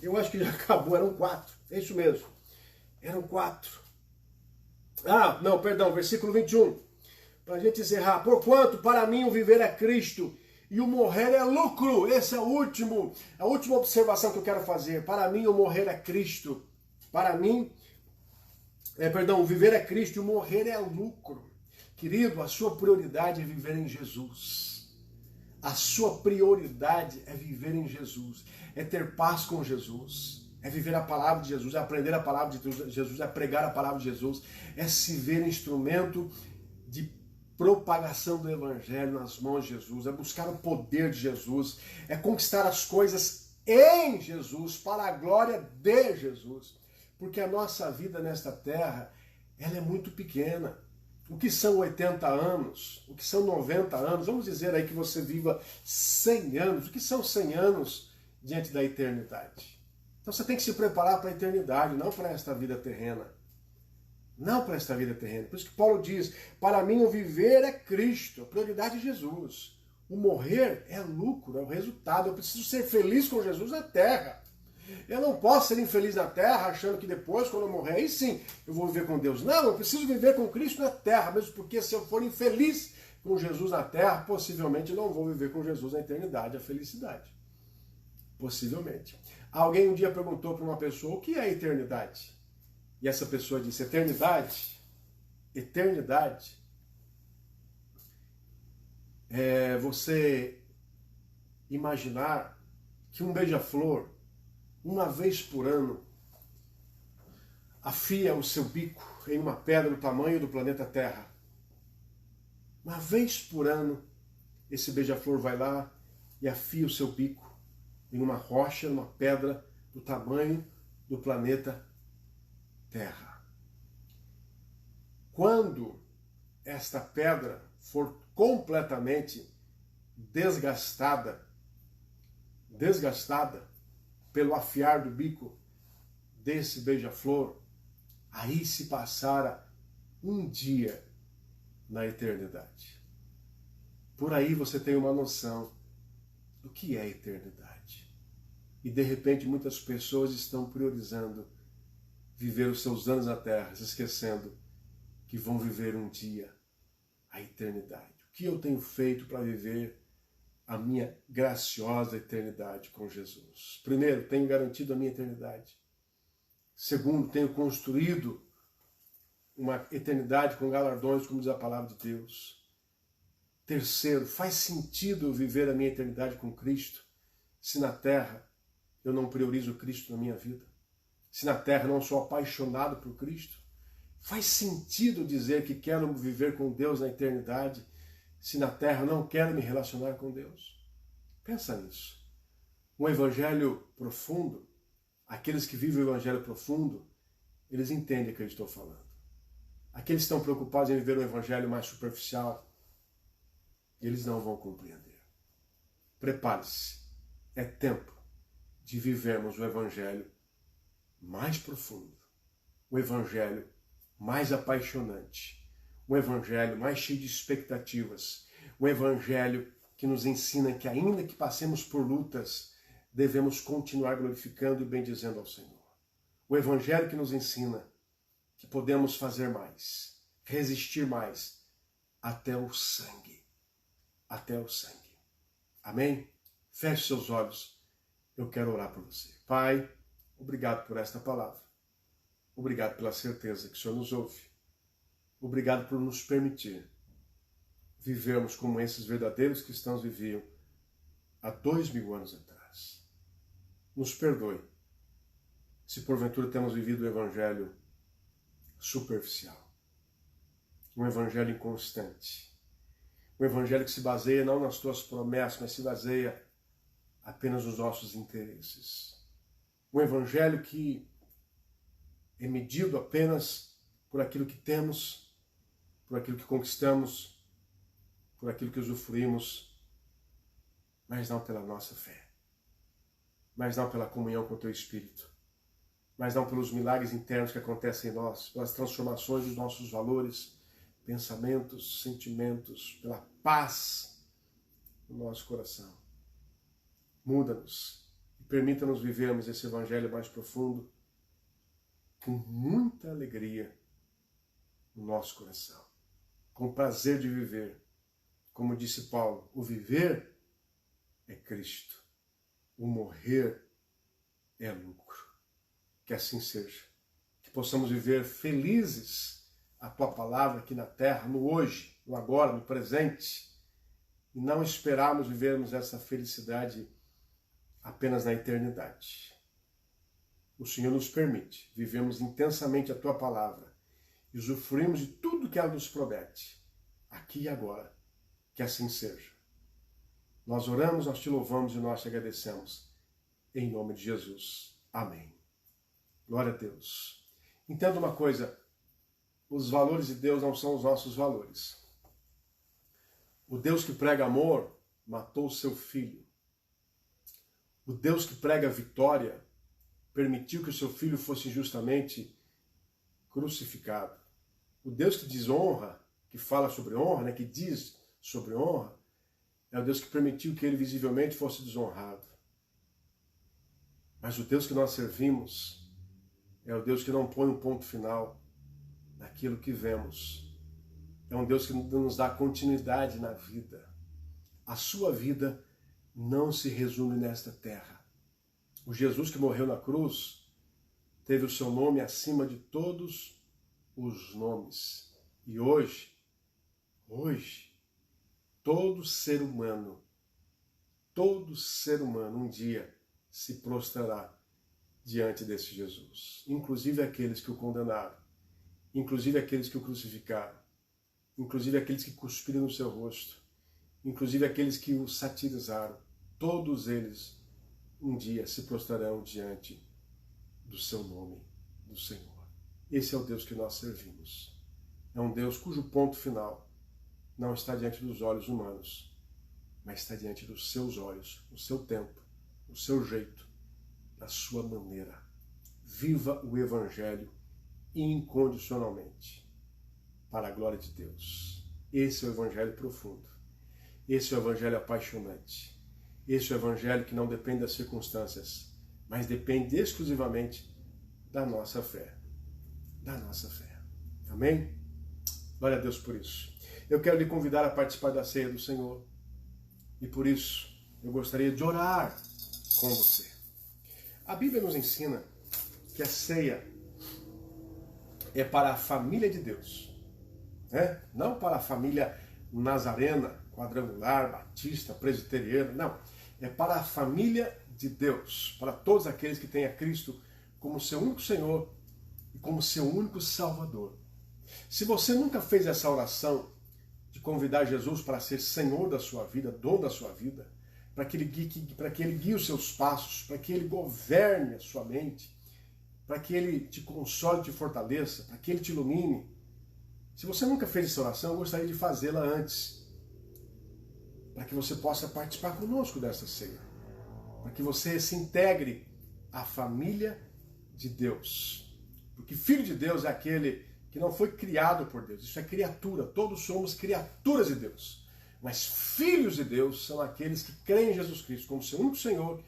eu acho que já acabou, eram 4. É isso mesmo. Eram 4. Ah, não, perdão, versículo 21. Para a gente encerrar. Porquanto para mim o viver é Cristo e o morrer é lucro. Esse é a última observação que eu quero fazer. Para mim o morrer é Cristo. Para mim, o viver é Cristo e o morrer é lucro. Querido, a sua prioridade é viver em Jesus. A sua prioridade é viver em Jesus, é ter paz com Jesus, é viver a palavra de Jesus, é aprender a palavra de Jesus, é pregar a palavra de Jesus, é se ver instrumento de propagação do Evangelho nas mãos de Jesus, é buscar o poder de Jesus, é conquistar as coisas em Jesus, para a glória de Jesus. Porque a nossa vida nesta terra, ela é muito pequena. O que são 80 anos? O que são 90 anos? Vamos dizer aí que você viva 100 anos. O que são 100 anos diante da eternidade? Então você tem que se preparar para a eternidade, não para esta vida terrena. Não para esta vida terrena. Por isso que Paulo diz, para mim o viver é Cristo, a prioridade é Jesus. O morrer é lucro, é o resultado. Eu preciso ser feliz com Jesus na terra. Eu não posso ser infeliz na terra, achando que depois, quando eu morrer, aí sim eu vou viver com Deus. Não, eu preciso viver com Cristo na terra, mesmo porque se eu for infeliz com Jesus na terra, possivelmente eu não vou viver com Jesus na eternidade, a felicidade. Possivelmente. Alguém um dia perguntou para uma pessoa, o que é a eternidade? E essa pessoa disse, eternidade é você imaginar que um beija-flor, uma vez por ano, afia o seu bico em uma pedra do tamanho do planeta Terra. Uma vez por ano, esse beija-flor vai lá e afia o seu bico em uma rocha, numa pedra do tamanho do planeta Terra. Quando esta pedra for completamente desgastada pelo afiar do bico desse beija-flor, aí se passara um dia na eternidade. Por aí você tem uma noção do que é eternidade. E de repente muitas pessoas estão priorizando viver os seus anos na terra, se esquecendo que vão viver um dia a eternidade. O que eu tenho feito para viver a minha graciosa eternidade com Jesus? Primeiro, tenho garantido a minha eternidade. Segundo, tenho construído uma eternidade com galardões, como diz a palavra de Deus. Terceiro, faz sentido viver a minha eternidade com Cristo, se na terra eu não priorizo Cristo na minha vida? Se na terra eu não sou apaixonado por Cristo? Faz sentido dizer que quero viver com Deus na eternidade, se na terra eu não quero me relacionar com Deus? Pensa nisso. Um evangelho profundo, aqueles que vivem o evangelho profundo, eles entendem o que eu estou falando. Aqueles que estão preocupados em viver um evangelho mais superficial, eles não vão compreender. Prepare-se. É tempo de vivermos o evangelho mais profundo, o evangelho mais apaixonante, um evangelho mais cheio de expectativas, um evangelho que nos ensina que ainda que passemos por lutas, devemos continuar glorificando e bendizendo ao Senhor. O evangelho que nos ensina que podemos fazer mais, resistir mais, até o sangue. Até o sangue. Amém? Feche seus olhos. Eu quero orar por você. Pai, obrigado por esta palavra. Obrigado pela certeza que o Senhor nos ouve. Obrigado por nos permitir vivermos como esses verdadeiros cristãos viviam há 2000 anos atrás. Nos perdoe se porventura temos vivido o evangelho superficial, um evangelho inconstante, um evangelho que se baseia não nas tuas promessas, mas se baseia apenas nos nossos interesses. Um evangelho que é medido apenas por aquilo que temos, por aquilo que conquistamos, por aquilo que usufruímos, mas não pela nossa fé, mas não pela comunhão com o Teu Espírito, mas não pelos milagres internos que acontecem em nós, pelas transformações dos nossos valores, pensamentos, sentimentos, pela paz no nosso coração. Muda-nos e permita-nos vivermos esse evangelho mais profundo com muita alegria no nosso coração, com prazer de viver. Como disse Paulo, o viver é Cristo, o morrer é lucro. Que assim seja, que possamos viver felizes a Tua palavra aqui na terra, no hoje, no agora, no presente, e não esperarmos vivermos essa felicidade apenas na eternidade. O Senhor nos permite vivermos intensamente a Tua palavra e usufruirmos de tudo que ela nos promete, aqui e agora. Que assim seja. Nós oramos, nós te louvamos e nós te agradecemos. Em nome de Jesus. Amém. Glória a Deus. Entenda uma coisa, os valores de Deus não são os nossos valores. O Deus que prega amor matou o seu filho. O Deus que prega vitória permitiu que o seu filho fosse injustamente crucificado. O Deus que desonra, que fala sobre honra, né, que diz sobre honra, é o Deus que permitiu que ele visivelmente fosse desonrado. Mas o Deus que nós servimos é o Deus que não põe um ponto final naquilo que vemos. É um Deus que nos dá continuidade na vida. A sua vida não se resume nesta terra. O Jesus que morreu na cruz teve o seu nome acima de todos os nomes. E hoje, todo ser humano um dia se prostrará diante desse Jesus. Inclusive aqueles que o condenaram, inclusive aqueles que o crucificaram, inclusive aqueles que cuspiram no seu rosto, inclusive aqueles que o satirizaram. Todos eles um dia se prostrarão diante do seu nome, do Senhor. Esse é o Deus que nós servimos. É um Deus cujo ponto final não está diante dos olhos humanos, mas está diante dos seus olhos, o seu tempo, o seu jeito, da sua maneira. Viva o Evangelho incondicionalmente, para a glória de Deus. Esse é o Evangelho profundo. Esse é o Evangelho apaixonante. Esse é o Evangelho que não depende das circunstâncias, mas depende exclusivamente da nossa fé. Da nossa fé. Amém? Glória a Deus por isso. Eu quero lhe convidar a participar da ceia do Senhor. E por isso, eu gostaria de orar com você. A Bíblia nos ensina que a ceia é para a família de Deus, né? Não para a família nazarena, quadrangular, batista, presbiteriana, não. É para a família de Deus, para todos aqueles que têm a Cristo como seu único Senhor e como seu único Salvador. Se você nunca fez essa oração de convidar Jesus para ser Senhor da sua vida, dono da sua vida, para que ele guie os seus passos, para que ele governe a sua mente, para que ele te console, te fortaleça, para que ele te ilumine. Se você nunca fez essa oração, eu gostaria de fazê-la antes, para que você possa participar conosco dessa ceia, para que você se integre à família de Deus. Porque filho de Deus é aquele que não foi criado por Deus, isso é criatura, todos somos criaturas de Deus. Mas filhos de Deus são aqueles que creem em Jesus Cristo como seu único Senhor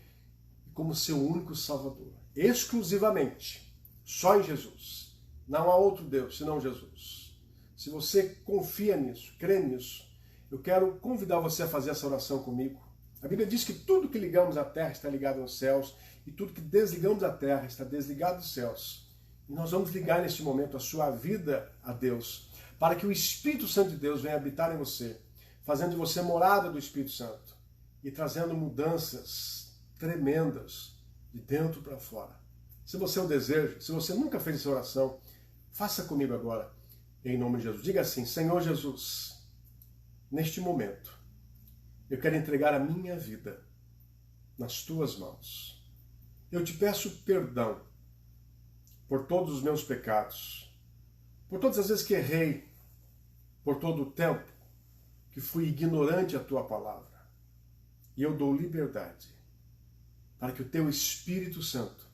e como seu único Salvador. Exclusivamente, só em Jesus. Não há outro Deus senão Jesus. Se você confia nisso, crê nisso, eu quero convidar você a fazer essa oração comigo. A Bíblia diz que tudo que ligamos à terra está ligado aos céus e tudo que desligamos da terra está desligado dos céus. E nós vamos ligar neste momento a sua vida a Deus, para que o Espírito Santo de Deus venha habitar em você, fazendo de você morada do Espírito Santo e trazendo mudanças tremendas de dentro para fora. Se você o deseja, se você nunca fez essa oração, faça comigo agora, em nome de Jesus. Diga assim: Senhor Jesus, neste momento, eu quero entregar a minha vida nas tuas mãos. Eu te peço perdão por todos os meus pecados, por todas as vezes que errei, por todo o tempo que fui ignorante à tua palavra. E eu dou liberdade para que o teu Espírito Santo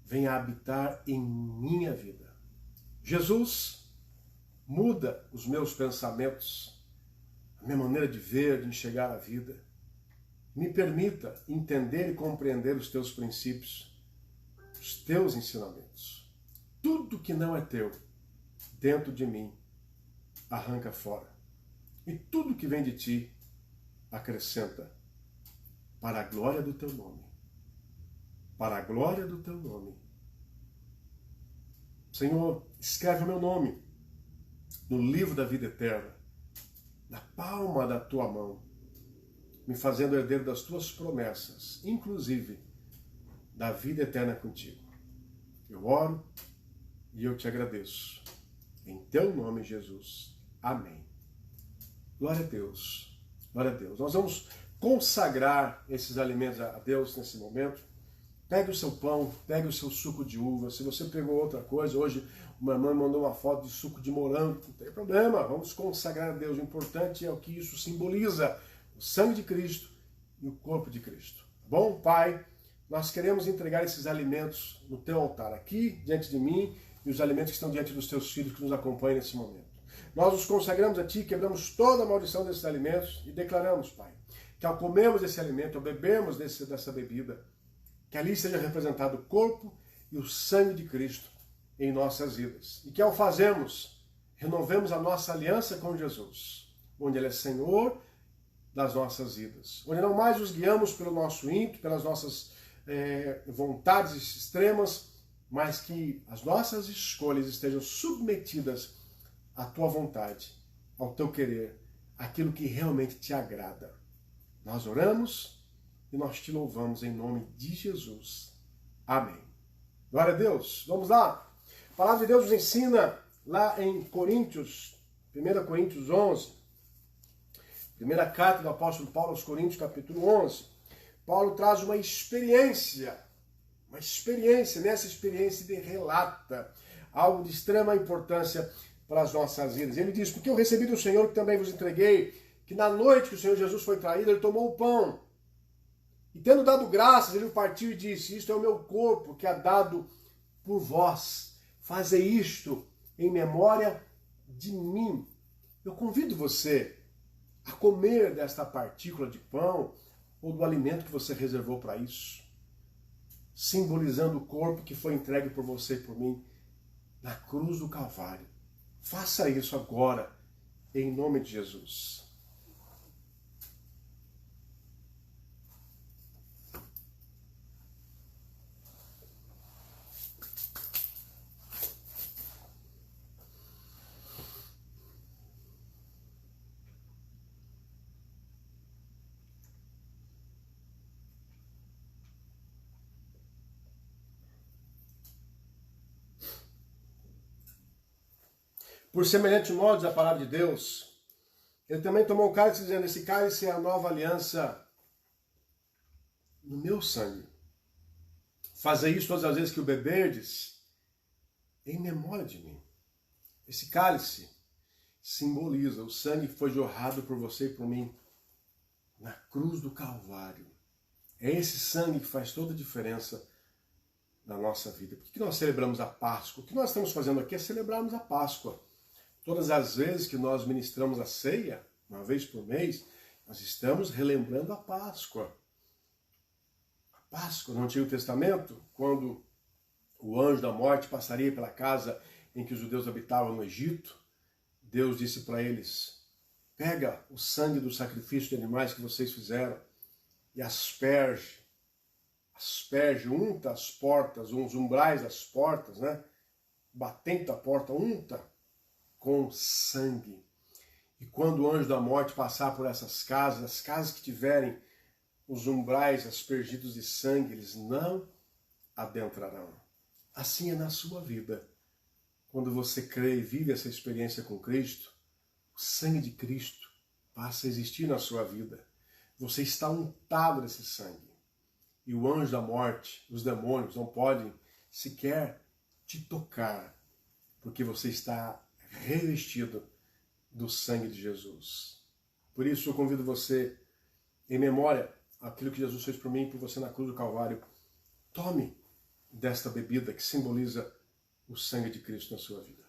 venha habitar em minha vida. Jesus, muda os meus pensamentos, a minha maneira de ver, de enxergar a vida. Me permita entender e compreender os teus princípios, os teus ensinamentos. Tudo que não é teu, dentro de mim, arranca fora. E tudo que vem de ti, acrescenta, para a glória do teu nome. Para a glória do teu nome. Senhor, escreve o meu nome no livro da vida eterna, na palma da tua mão, me fazendo herdeiro das tuas promessas, inclusive da vida eterna contigo. Eu oro e eu te agradeço. Em teu nome, Jesus. Amém. Glória a Deus. Glória a Deus. Nós vamos consagrar esses alimentos a Deus nesse momento. Pegue o seu pão, pegue o seu suco de uva. Se você pegou outra coisa, hoje uma irmã mandou uma foto de suco de morango, não tem problema, vamos consagrar a Deus. O importante é o que isso simboliza, o sangue de Cristo e o corpo de Cristo. Bom, Pai, nós queremos entregar esses alimentos no teu altar, aqui diante de mim, e os alimentos que estão diante dos teus filhos que nos acompanham nesse momento. Nós nos consagramos a Ti, quebramos toda a maldição desses alimentos e declaramos, Pai, que ao comermos esse alimento, ao bebermos dessa bebida, que ali seja representado o corpo e o sangue de Cristo em nossas vidas. E que ao fazermos, renovemos a nossa aliança com Jesus, onde Ele é Senhor das nossas vidas. Onde não mais os guiamos pelo nosso ímpeto, pelas nossas vontades extremas, mas que as nossas escolhas estejam submetidas à Tua vontade, ao Teu querer, aquilo que realmente Te agrada. Nós oramos e nós Te louvamos em nome de Jesus. Amém. Glória a Deus. Vamos lá. A palavra de Deus nos ensina lá em Coríntios, 1 Coríntios 11, primeira carta do apóstolo Paulo aos Coríntios, capítulo 11. Paulo traz uma experiência, nessa experiência ele relata algo de extrema importância para as nossas vidas. Ele diz, porque eu recebi do Senhor que também vos entreguei, que na noite que o Senhor Jesus foi traído, ele tomou o pão. E tendo dado graças, ele partiu e disse, isto é o meu corpo que é dado por vós. Fazei isto em memória de mim. Eu convido você a comer desta partícula de pão ou do alimento que você reservou para isso, simbolizando o corpo que foi entregue por você e por mim na cruz do Calvário. Faça isso agora, em nome de Jesus. Por semelhante modo, diz a palavra de Deus, ele também tomou o cálice dizendo, esse cálice é a nova aliança no meu sangue. Fazei isso todas as vezes que o beberdes, em memória de mim. Esse cálice simboliza o sangue que foi jorrado por você e por mim na cruz do Calvário. É esse sangue que faz toda a diferença na nossa vida. Por que nós celebramos a Páscoa? O que nós estamos fazendo aqui é celebrarmos a Páscoa. Todas as vezes que nós ministramos a ceia, uma vez por mês, nós estamos relembrando a Páscoa. A Páscoa no Antigo Testamento, quando o anjo da morte passaria pela casa em que os judeus habitavam no Egito, Deus disse para eles, pega o sangue do sacrifício de animais que vocês fizeram e asperge, unta as portas, os umbrais das portas, né? Batente a porta, unta com sangue. E quando o anjo da morte passar por essas casas, as casas que tiverem os umbrais aspergidos de sangue, eles não adentrarão. Assim é na sua vida. Quando você crê e vive essa experiência com Cristo, o sangue de Cristo passa a existir na sua vida. Você está untado desse sangue. E o anjo da morte, os demônios, não podem sequer te tocar, porque você está revestido do sangue de Jesus. Por isso eu convido você, em memória àquilo que Jesus fez por mim e por você na cruz do Calvário, tome desta bebida que simboliza o sangue de Cristo na sua vida.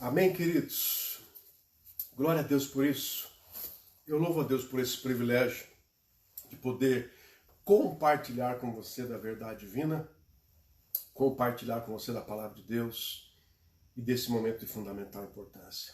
Amém, queridos? Glória a Deus por isso. Eu louvo a Deus por esse privilégio de poder compartilhar com você da verdade divina, compartilhar com você da palavra de Deus e desse momento de fundamental importância.